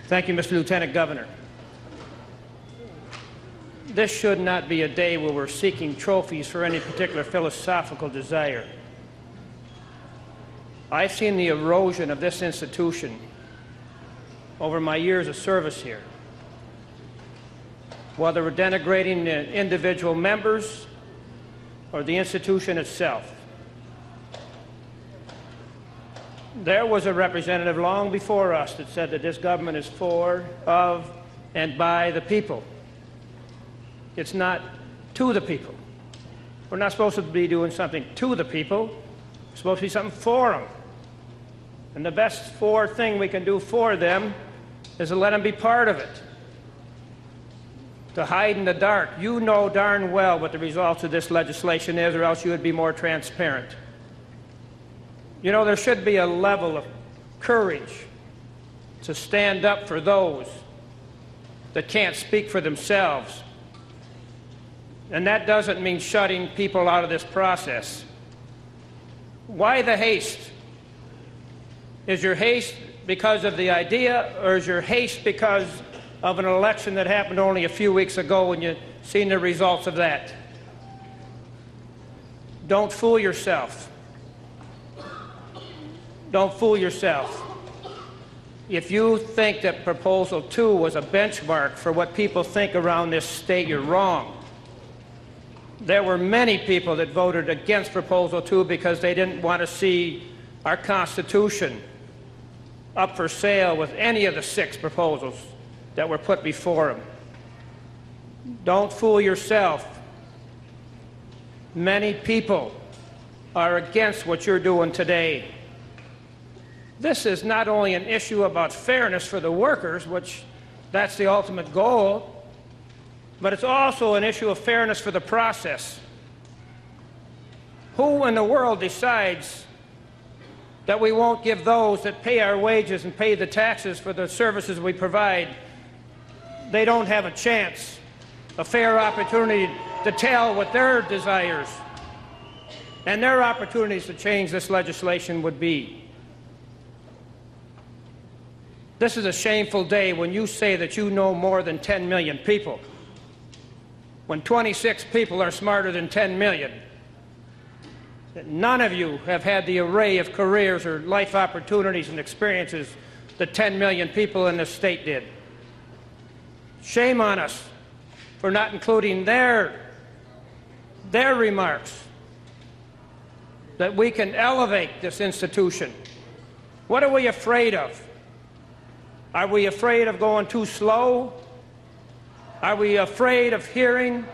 Thank you, Mr. Lieutenant Governor. This should not be a day where we're seeking trophies for any particular philosophical desire. I've seen the erosion of this institution over my years of service here. Whether we're denigrating the individual members or the institution itself. There was a representative long before us that said that this government is for, of, and by the people. It's not to the people. We're not supposed to be doing something to the people. We're supposed to be something for them. And the best thing we can do for them is to let them be part of it. To hide in the dark. You know darn well what the results of this legislation is, or else you would be more transparent. You know, there should be a level of courage to stand up for those that can't speak for themselves. And that doesn't mean shutting people out of this process. Why the haste? Is your haste because of the idea, or is your haste because of an election that happened only a few weeks ago and you've seen the results of that? Don't fool yourself. Don't fool yourself. If you think that Proposal 2 was a benchmark for what people think around this state, you're wrong. There were many people that voted against Proposal 2 because they didn't want to see our Constitution up for sale with any of the 6 proposals that were put before them. Don't fool yourself. Many people are against what you're doing today. This is not only an issue about fairness for the workers, which that's the ultimate goal, but it's also an issue of fairness for the process. Who in the world decides that we won't give those that pay our wages and pay the taxes for the services we provide, they don't have a chance, a fair opportunity to tell what their desires and their opportunities to change this legislation would be? This is a shameful day when you say that you know more than 10 million people, when 26 people are smarter than 10 million. None of you have had the array of careers or life opportunities and experiences that 10 million people in this state did. Shame on us for not including their remarks, that we can elevate this institution. What are we afraid of? Are we afraid of going too slow? Are we afraid of hearing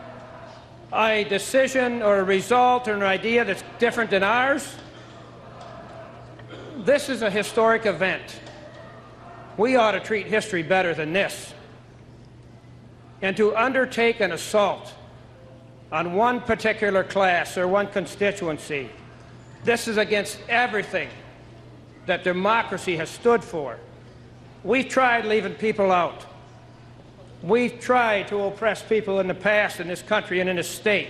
a decision or a result or an idea that's different than ours? This is a historic event. We ought to treat history better than this. And to undertake an assault on one particular class or one constituency, this is against everything that democracy has stood for. We've tried leaving people out. We've tried to oppress people in the past in this country and in this state.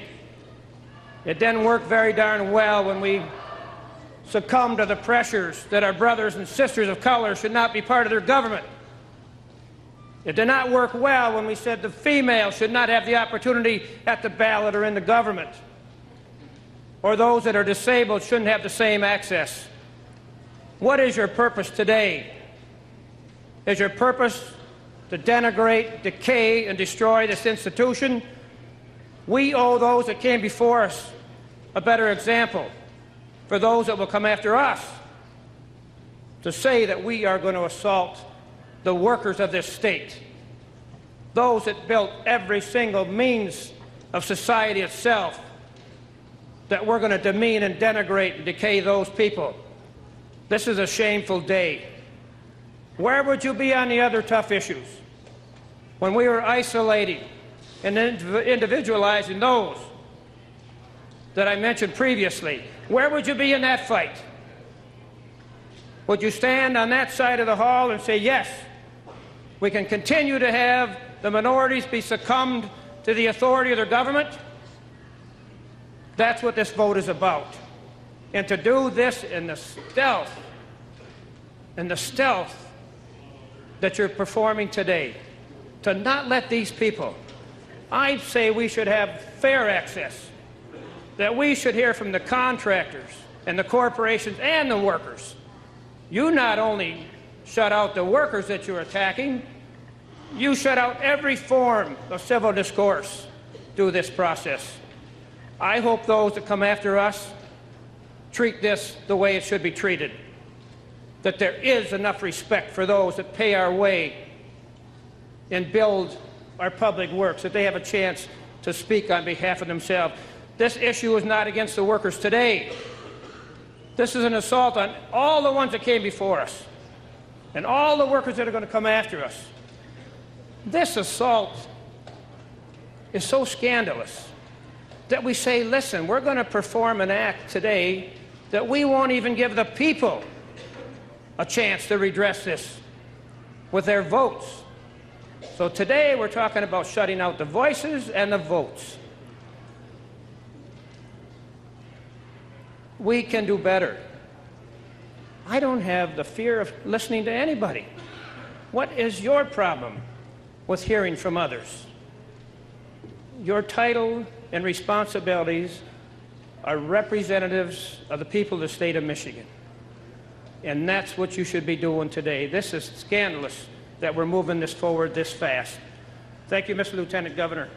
It didn't work very darn well when we succumbed to the pressures that our brothers and sisters of color should not be part of their government. It did not work well when we said the female should not have the opportunity at the ballot or in the government, or those that are disabled shouldn't have the same access. What is your purpose today? Is your purpose to denigrate, decay, and destroy this institution? We owe those that came before us a better example for those that will come after us, to say that we are going to assault the workers of this state, those that built every single means of society itself, that we're going to demean and denigrate and decay those people. This is a shameful day. Where would you be on the other tough issues when we were isolating and individualizing those that I mentioned previously? Where would you be in that fight? Would you stand on that side of the hall and say, yes, we can continue to have the minorities be succumbed to the authority of their government? That's what this vote is about. And to do this in the stealth that you're performing today, to not let these people, I say we should have fair access, that we should hear from the contractors and the corporations and the workers. You not only shut out the workers that you're attacking, you shut out every form of civil discourse through this process. I hope those that come after us treat this the way it should be treated, that there is enough respect for those that pay our way and build our public works, that they have a chance to speak on behalf of themselves. This issue is not against the workers today. This is an assault on all the ones that came before us and all the workers that are going to come after us. This assault is so scandalous that we say, listen, we're going to perform an act today that we won't even give the people a chance to redress this with their votes. So today we're talking about shutting out the voices and the votes. We can do better. I don't have the fear of listening to anybody. What is your problem with hearing from others? Your title and responsibilities are representatives of the people of the state of Michigan. And that's what you should be doing today. This is scandalous that we're moving this forward this fast. Thank you, Mr. Lieutenant Governor.